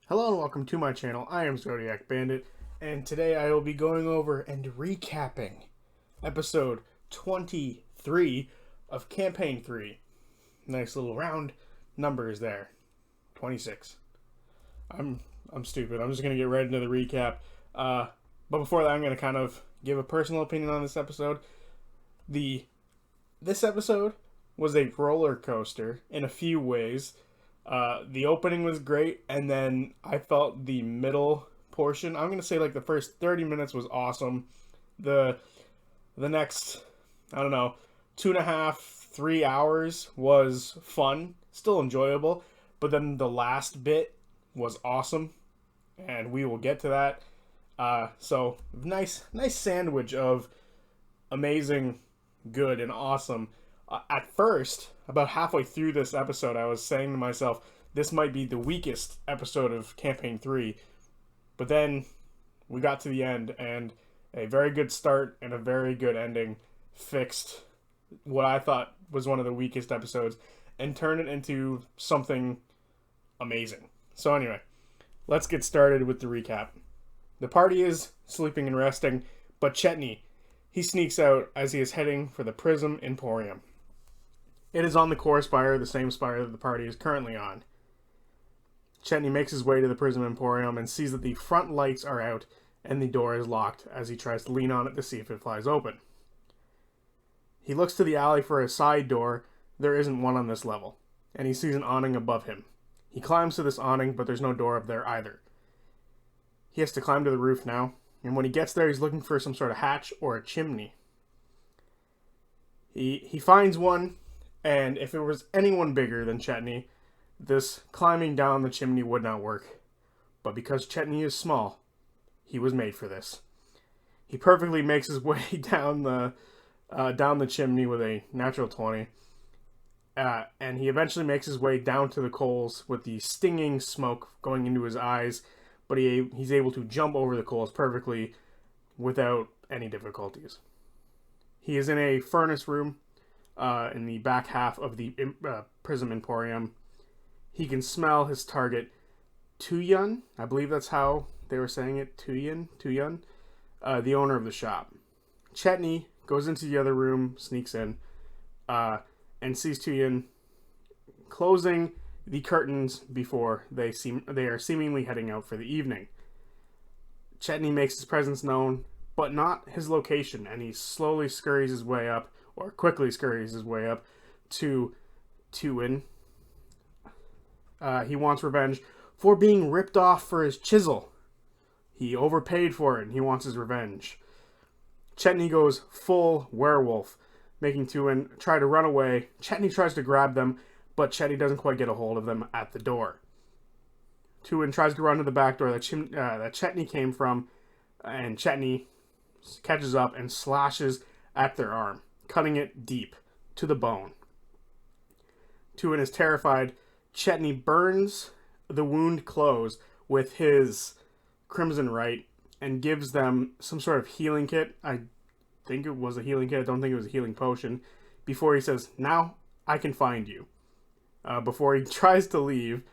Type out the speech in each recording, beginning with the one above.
Hello and welcome to my channel. I am ZodiacBandit, and today I will be going over and recapping episode 23 of Campaign 3. Nice little round numbers there. 26. I'm stupid. I'm just going to get right into the recap. But before that, I'm going to kind of give a personal opinion on this episode. This episode was a roller coaster in a few ways. The opening was great, and then I felt the middle portion, I'm going to say like the first 30 minutes was awesome. The next, I don't know, 2.5, 3 hours was fun, still enjoyable, but then the last bit was awesome, and we will get to that. So nice sandwich of amazing, good, and awesome. At first, about halfway through this episode, I was saying to myself, this might be the weakest episode of Campaign 3. But then we got to the end, and a very good start and a very good ending fixed what I thought was one of the weakest episodes and turned it into something amazing. So anyway, let's get started with the recap. The party is sleeping and resting, but Chetney, he sneaks out as he is heading for the Prism Emporium. It is on the core spire, the same spire that the party is currently on. Chetney makes his way to the Prism Emporium and sees that the front lights are out and the door is locked as he tries to lean on it to see if it flies open. He looks to the alley for a side door. There isn't one on this level, and he sees an awning above him. He climbs to this awning, but there's no door up there either. He has to climb to the roof now, and when he gets there, he's looking for some sort of hatch or a chimney. He finds one. And if it was anyone bigger than Chetney, this climbing down the chimney would not work. But because Chetney is small, he was made for this. He perfectly makes his way down the chimney with a natural 20. And he eventually makes his way down to the coals with the stinging smoke going into his eyes. But he's able to jump over the coals perfectly without any difficulties. He is in a furnace room. In the back half of the Prism Emporium. He can smell his target, Tuyun. I believe that's how they were saying it, Tuyun, the owner of the shop. Chetney goes into the other room, sneaks in, and sees Tuyun closing the curtains before they are seemingly heading out for the evening. Chetney makes his presence known, but not his location, and he slowly scurries his way up, or quickly scurries his way up to Tuyun. He wants revenge for being ripped off for his chisel. He overpaid for it, and he wants his revenge. Chetney goes full werewolf, making Tuyun try to run away. Chetney tries to grab them, but Chetney doesn't quite get a hold of them at the door. Tuyun tries to run to the back door that Chetney came from, and Chetney catches up and slashes at their arm, cutting it deep to the bone. Tuyun is terrified. Chetney burns the wound closed with his Crimson Right and gives them some sort of healing kit. I think it was a healing kit. I don't think it was a healing potion. Before he says, "Now I can find you." Before he tries to leave,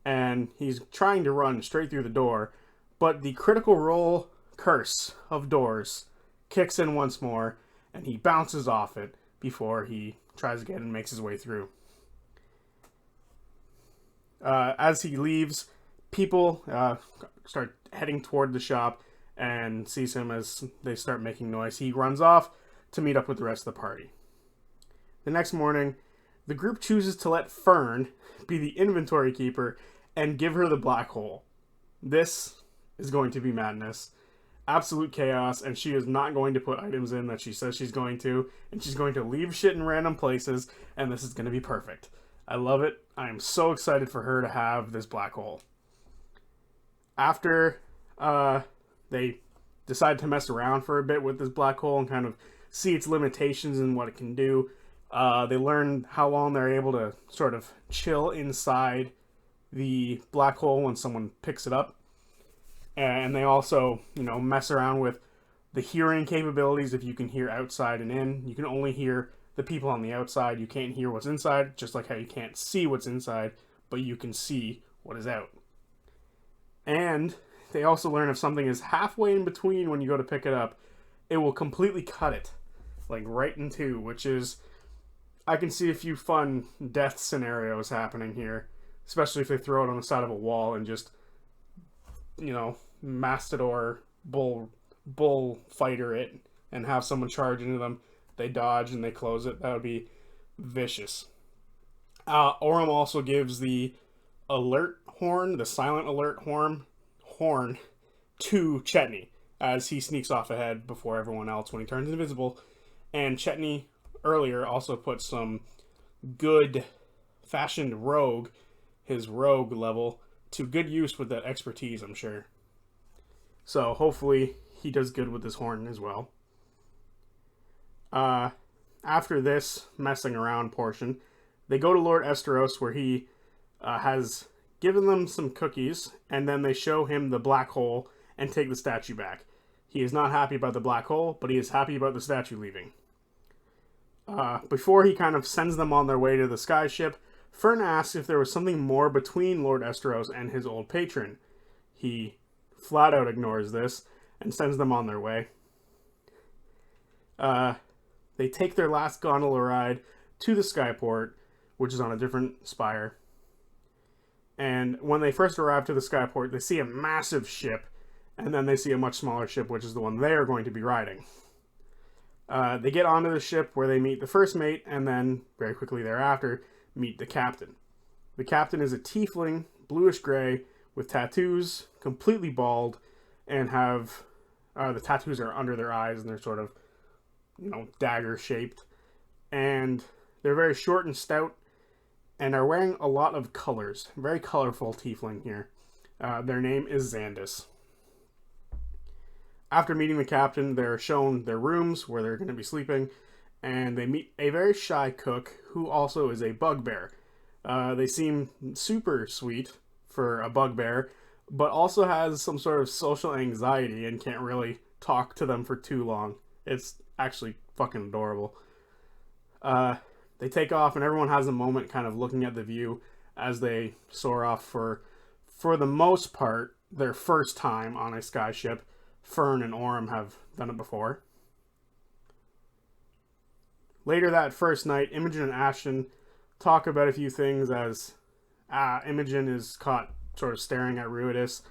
and he's trying to run straight through the door, but the Critical Role curse of doors kicks in once more, and he bounces off it before he tries again and makes his way through. As he leaves, people start heading toward the shop and sees him as they start making noise. He runs off to meet up with the rest of the party. The next morning, the group chooses to let Fern be the inventory keeper and give her the black hole. This is going to be madness. Absolute chaos, and she is not going to put items in that she says she's going to, and she's going to leave shit in random places, and this is going to be perfect. I love it. I am so excited for her to have this black hole. After they decide to mess around for a bit with this black hole and kind of see its limitations and what it can do, they learn how long they're able to sort of chill inside the black hole when someone picks it up. And they also, mess around with the hearing capabilities. If you can hear outside and in, you can only hear the people on the outside. You can't hear what's inside, just like how you can't see what's inside, but you can see what is out. And they also learn if something is halfway in between when you go to pick it up, it will completely cut it, like right in two, which is, I can see a few fun death scenarios happening here, especially if they throw it on the side of a wall and just, mastodor bull fighter it and have someone charge into them. They dodge and they close it. That would be vicious. Orem also gives the alert horn, the silent alert horn to Chetney as he sneaks off ahead before everyone else when he turns invisible. And Chetney earlier also put some good fashioned rogue, his rogue level, to good use with that expertise, I'm sure. So hopefully he does good with this horn as well. After this messing around portion, they go to Lord Esteros, where he has given them some cookies, and then they show him the black hole and take the statue back. He is not happy about the black hole, but he is happy about the statue leaving. Before he kind of sends them on their way to the skyship, Fern asks if there was something more between Lord Esteros and his old patron. He flat out ignores this and sends them on their way. They take their last gondola ride to the skyport, which is on a different spire. And when they first arrive to the skyport, they see a massive ship, and then they see a much smaller ship, which is the one they are going to be riding. They get onto the ship where they meet the first mate, and then very quickly thereafter meet the captain. The captain is a tiefling, bluish gray, with tattoos, completely bald, and have the tattoos are under their eyes, and they're sort of, dagger shaped. And they're very short and stout, and are wearing a lot of colors. Very colorful tiefling here. Their name is Xandis. After meeting the captain, they're shown their rooms where they're going to be sleeping, and they meet a very shy cook who also is a bugbear. They seem super sweet for a bugbear, but also has some sort of social anxiety and can't really talk to them for too long. It's actually fucking adorable. They take off, and everyone has a moment kind of looking at the view as they soar off for the most part, their first time on a skyship. Fern and Orem have done it before. Later that first night, Imogen and Ashton talk about a few things as Imogen is caught sort of staring at Ruidus.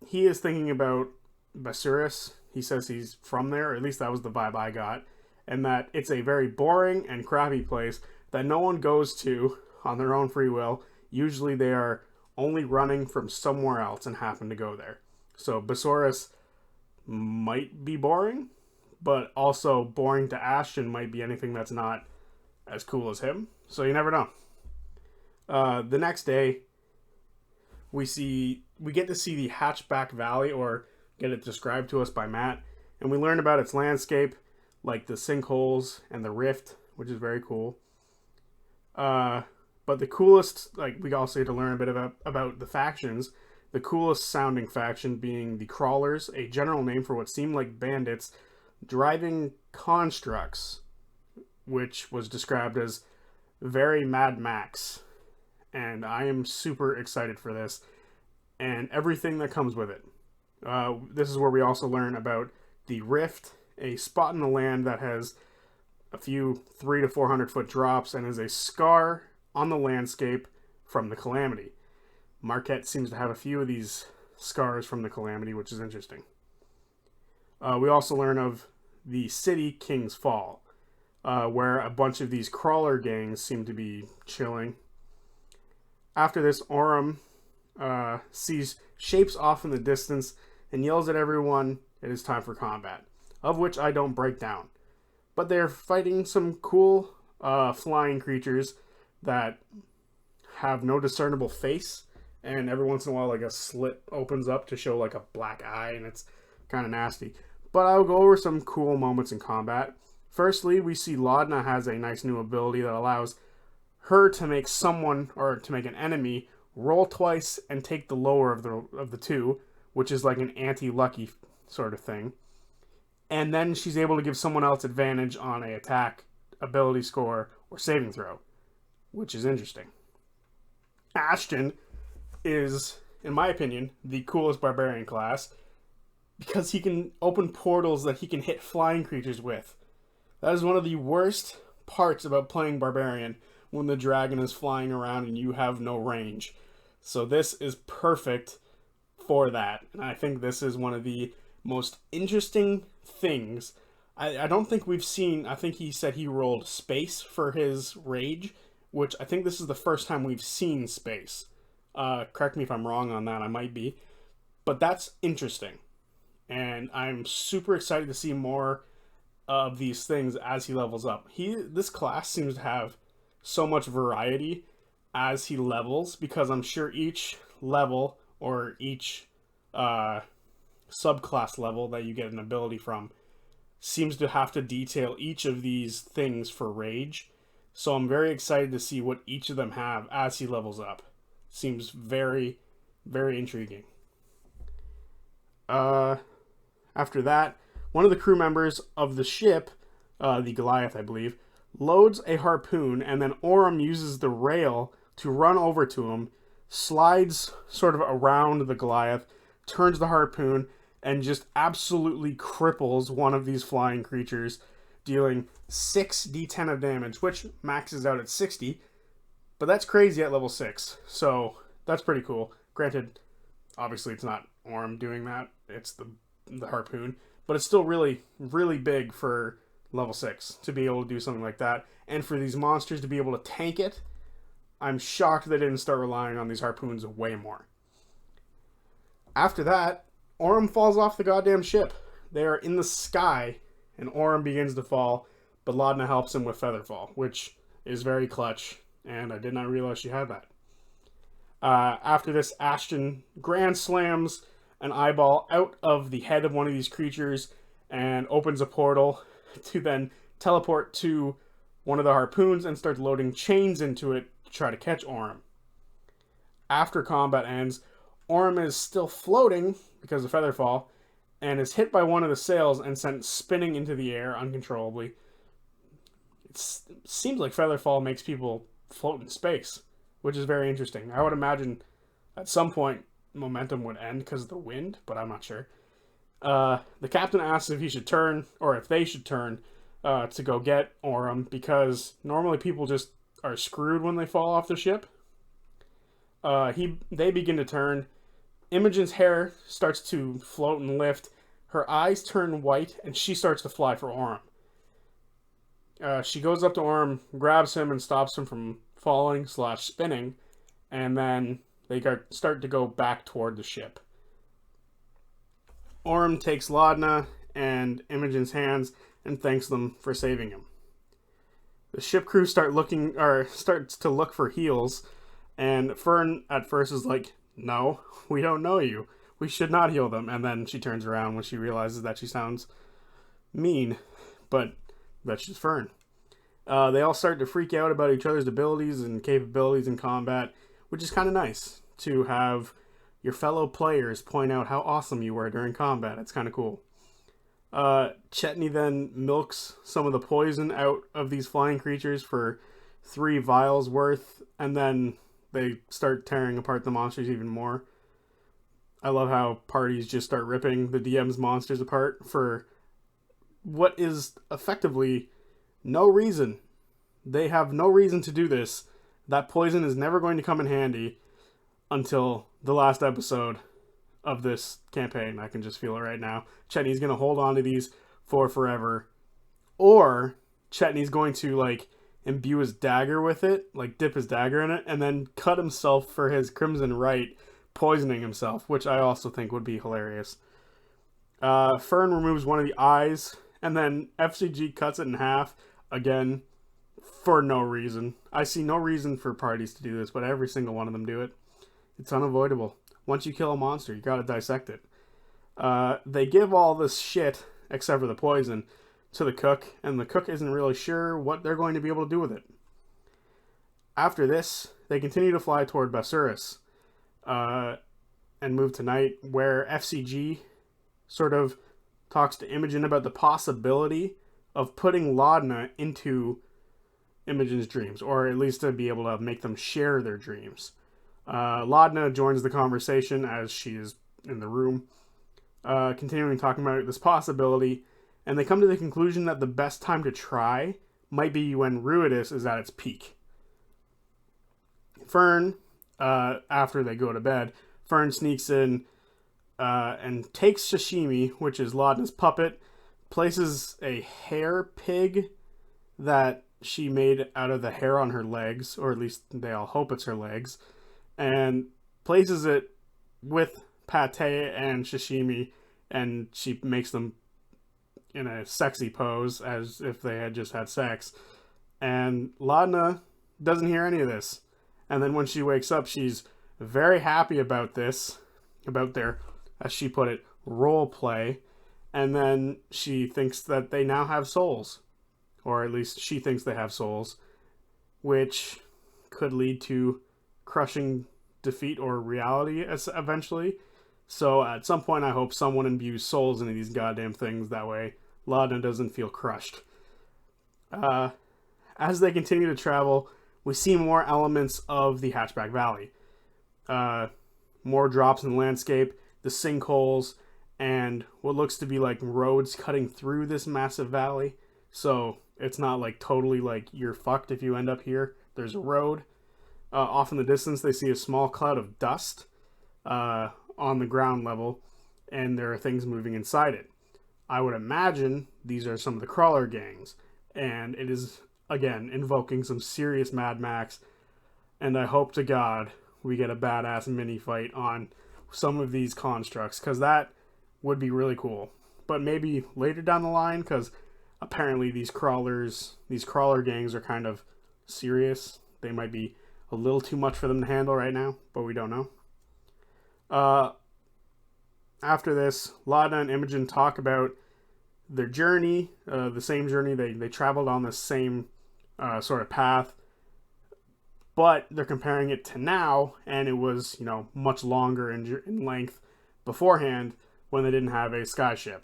He is thinking about Basuris. He says he's from there, or at least that was the vibe I got, and that it's a very boring and crappy place that no one goes to on their own free will. Usually they are only running from somewhere else and happen to go there. So Basuris might be boring, but also boring to Ashton might be anything that's not as cool as him. So you never know. The next day, we get to see the Hatchback Valley, or get it described to us by Matt, and we learn about its landscape, like the sinkholes and the rift, which is very cool. But the coolest, we also get to learn a bit about the factions. The coolest sounding faction being the Crawlers, a general name for what seem like bandits driving constructs, which was described as very Mad Max. And I am super excited for this and everything that comes with it. This is where we also learn about the Rift, a spot in the land that has a few 300 to 400 foot drops and is a scar on the landscape from the Calamity. Marquette seems to have a few of these scars from the Calamity, which is interesting. We also learn of the city King's Fall, where a bunch of these crawler gangs seem to be chilling. After this, Orem sees shapes off in the distance and yells at everyone it is time for combat, of which I don't break down. But they're fighting some cool flying creatures that have no discernible face, and every once in a while a slit opens up to show a black eye, and it's kind of nasty. But I'll go over some cool moments in combat. Firstly, we see Laudna has a nice new ability that allows her to make someone, or to make an enemy, roll twice and take the lower of the two, which is like an anti-lucky sort of thing. And then she's able to give someone else advantage on a attack, ability score, or saving throw, which is interesting. Ashton is in my opinion, the coolest barbarian class because he can open portals that he can hit flying creatures with. That is one of the worst parts about playing barbarian, when the dragon is flying around and you have no range. So this is perfect for that. And I think this is one of the most interesting things. I don't think we've seen, I think he said he rolled space for his rage, which I think this is the first time we've seen space. Correct me if I'm wrong on that, I might be. But that's interesting. And I'm super excited to see more of these things as he levels up. This class seems to have so much variety as he levels, because I'm sure each level or each subclass level that you get an ability from seems to have to detail each of these things for rage. So I'm very excited to see what each of them have as he levels up. Seems very, very intriguing. After that, one of the crew members of the ship, the Goliath, I believe, loads a harpoon, and then Orem uses the rail to run over to him, slides sort of around the Goliath, turns the harpoon, and just absolutely cripples one of these flying creatures, dealing 6d10 of damage, which maxes out at 60, but that's crazy at level 6, so that's pretty cool. Granted, obviously it's not Orem doing that, it's the harpoon, but it's still really, really big for level 6 to be able to do something like that, and for these monsters to be able to tank it. I'm shocked they didn't start relying on these harpoons way more. After that, Orem falls off the goddamn ship. They are in the sky, and Orem begins to fall, but Laudna helps him with Featherfall, which is very clutch, and I did not realize she had that. After this, Ashton grand slams an eyeball out of the head of one of these creatures and opens a portal to then teleport to one of the harpoons and start loading chains into it to try to catch Orem. After combat ends, Orem is still floating because of Featherfall and is hit by one of the sails and sent spinning into the air uncontrollably. It seems like Featherfall makes people float in space, which is very interesting. I would imagine at some point momentum would end because of the wind, but I'm not sure. The captain asks if he should turn, or if they should turn, to go get Orem, because normally people just are screwed when they fall off the ship. They begin to turn. Imogen's hair starts to float and lift. Her eyes turn white, and she starts to fly for Orem. She goes up to Orem, grabs him, and stops him from falling / spinning, and then they start to go back toward the ship. Orem takes Laudna and Imogen's hands and thanks them for saving him. The ship crew starts to look for heals, and Fern at first is like, "No, we don't know you. We should not heal them." And then she turns around when she realizes that she sounds mean, but that's just Fern. They all start to freak out about each other's abilities and capabilities in combat, which is kind of nice to have your fellow players point out how awesome you were during combat. It's kind of cool. Chetney then milks some of the poison out of these flying creatures for 3 vials worth, and then they start tearing apart the monsters even more. I love how parties just start ripping the DM's monsters apart for what is effectively no reason. They have no reason to do this. That poison is never going to come in handy until the last episode of this campaign. I can just feel it right now. Chetney's going to hold on to these for forever. Or Chetney's going to imbue his dagger with it, dip his dagger in it, and then cut himself for his crimson right, poisoning himself, which I also think would be hilarious. Fern removes one of the eyes, and then FCG cuts it in half, again, for no reason. I see no reason for parties to do this, but every single one of them do it. It's unavoidable. Once you kill a monster, you gotta dissect it. They give all this shit, except for the poison, to the cook, and the cook isn't really sure what they're going to be able to do with it. After this, they continue to fly toward Basuris, and move to night, where FCG sort of talks to Imogen about the possibility of putting Laudna into Imogen's dreams, or at least to be able to make them share their dreams. Laudna joins the conversation as she is in the room, continuing talking about this possibility, and they come to the conclusion that the best time to try might be when Ruidus is at its peak. Fern, after they go to bed, Fern sneaks in and takes Sashimi, which is Laudna's puppet, places a hair pig that she made out of the hair on her legs, or at least they all hope it's her legs, and places it with Pate and Sashimi, and she makes them in a sexy pose as if they had just had sex. And Laudna doesn't hear any of this. And then when she wakes up, she's very happy about this, about their, as she put it, role play. And then she thinks that they now have souls. Or at least she thinks they have souls, which could lead to crushing defeat or reality eventually. So at some point, I hope someone imbues souls into these goddamn things. That way, Laudna doesn't feel crushed. As they continue to travel, we see more elements of the Hatchback Valley. More drops in the landscape, the sinkholes, and what looks to be like roads cutting through this massive valley. So it's not like totally like you're fucked if you end up here. There's a road. Off in the distance, they see a small cloud of dust on the ground level, and there are things moving inside it. I would imagine these are some of the crawler gangs, and it is, again, invoking some serious Mad Max, and I hope to God we get a badass mini fight on some of these constructs, because that would be really cool. But maybe later down the line, because apparently these crawler gangs are kind of serious. They might be a little too much for them to handle right now, but we don't know. After this, Laudna and Imogen talk about their journey, the same journey. They traveled on the same sort of path, but they're comparing it to now, and it was, much longer in length beforehand when they didn't have a skyship.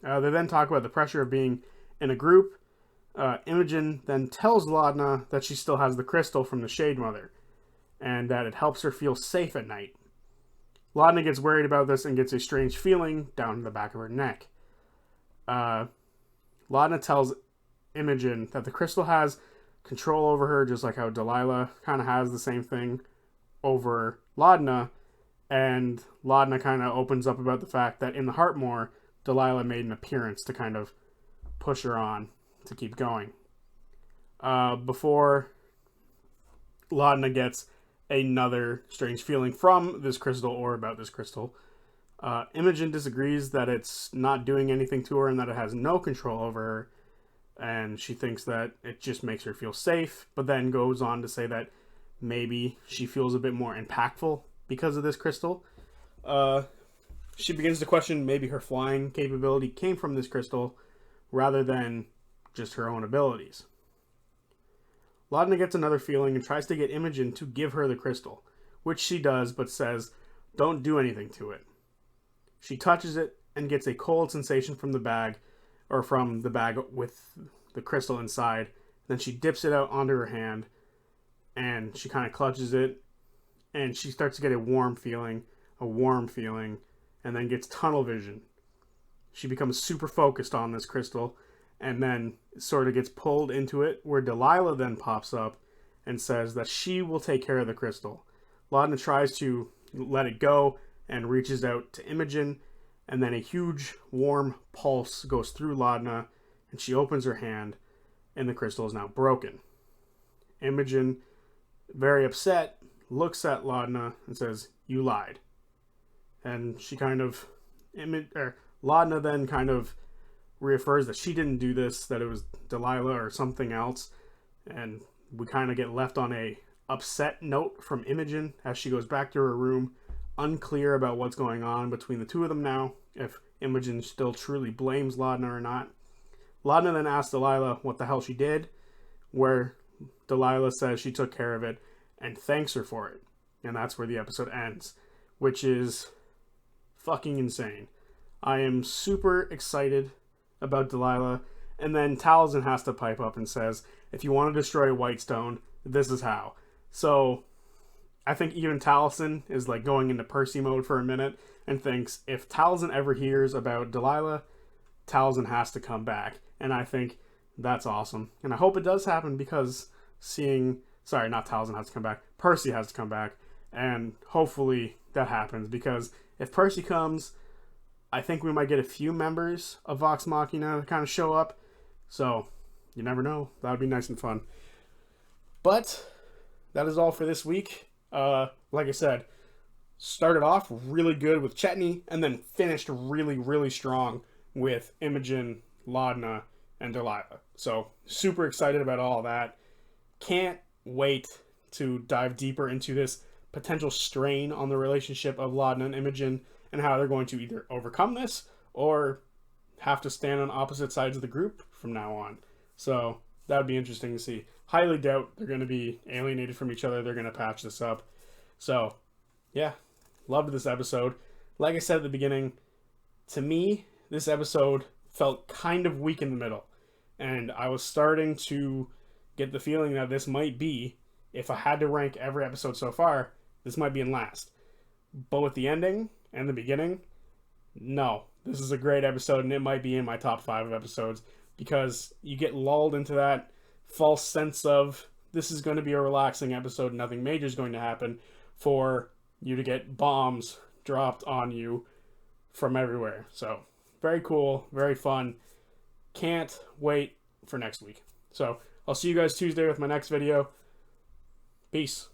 They then talk about the pressure of being in a group. Imogen then tells Laudna that she still has the crystal from the Shade Mother, and that it helps her feel safe at night. Laudna gets worried about this and gets a strange feeling down the back of her neck. Laudna tells Imogen that the crystal has control over her, just like how Delilah kind of has the same thing over Laudna, and Laudna kind of opens up about the fact that in the Heartmoor, Delilah made an appearance to kind of push her on to keep going. Before Laudna gets another strange feeling from this crystal or about this crystal, Imogen disagrees that it's not doing anything to her and that it has no control over her, and she thinks that it just makes her feel safe, but then goes on to say that maybe she feels a bit more impactful because of this crystal. She begins to question maybe her flying capability came from this crystal rather than just her own abilities. Laudna gets another feeling and tries to get Imogen to give her the crystal, which she does, but says, "Don't do anything to it." She touches it and gets a cold sensation from the bag with the crystal inside. Then she dips it out onto her hand, and she kind of clutches it, and she starts to get a warm feeling, and then gets tunnel vision. She becomes super focused on this crystal, and then sort of gets pulled into it, where Delilah then pops up and says that she will take care of the crystal. Laudna tries to let it go and reaches out to Imogen, and then a huge warm pulse goes through Laudna, and she opens her hand, and the crystal is now broken. Imogen, very upset, looks at Laudna and says, "You lied." And she Laudna then kind of reaffirms that she didn't do this, that it was Delilah or something else, and we kind of get left on a upset note from Imogen as she goes back to her room, unclear about what's going on between the two of them now, if Imogen still truly blames Laudna or not. Laudna then asks Delilah what the hell she did, where Delilah says she took care of it and thanks her for it, and that's where the episode ends, which is fucking insane. I am super excited about Delilah, and then Taliesin has to pipe up and says, if you want to destroy Whitestone, this is how. So I think even Taliesin is like going into Percy mode for a minute and thinks if Taliesin ever hears about Delilah, Taliesin has to come back. And I think that's awesome. And I hope it does happen because sorry, not Taliesin has to come back. Percy has to come back. And hopefully that happens because if Percy comes, I think we might get a few members of Vox Machina to kind of show up. So you never know. That would be nice and fun. But that is all for this week. Like I said, started off really good with Chetney and then finished really, really strong with Imogen, Laudna, and Delilah. So super excited about all that. Can't wait to dive deeper into this potential strain on the relationship of Laudna and Imogen and how they're going to either overcome this or have to stand on opposite sides of the group from now on. So that would be interesting to see. Highly doubt they're going to be alienated from each other. They're going to patch this up. So, yeah, loved this episode. Like I said at the beginning, to me, this episode felt kind of weak in the middle. And I was starting to get the feeling that this might be, if I had to rank every episode so far, this might be in last. But with the ending and the beginning, no. This is a great episode, and it might be in my top 5 of episodes because you get lulled into that false sense of this is going to be a relaxing episode, nothing major is going to happen, for you to get bombs dropped on you from everywhere. So, very cool, very fun. Can't wait for next week. So, I'll see you guys Tuesday with my next video. Peace.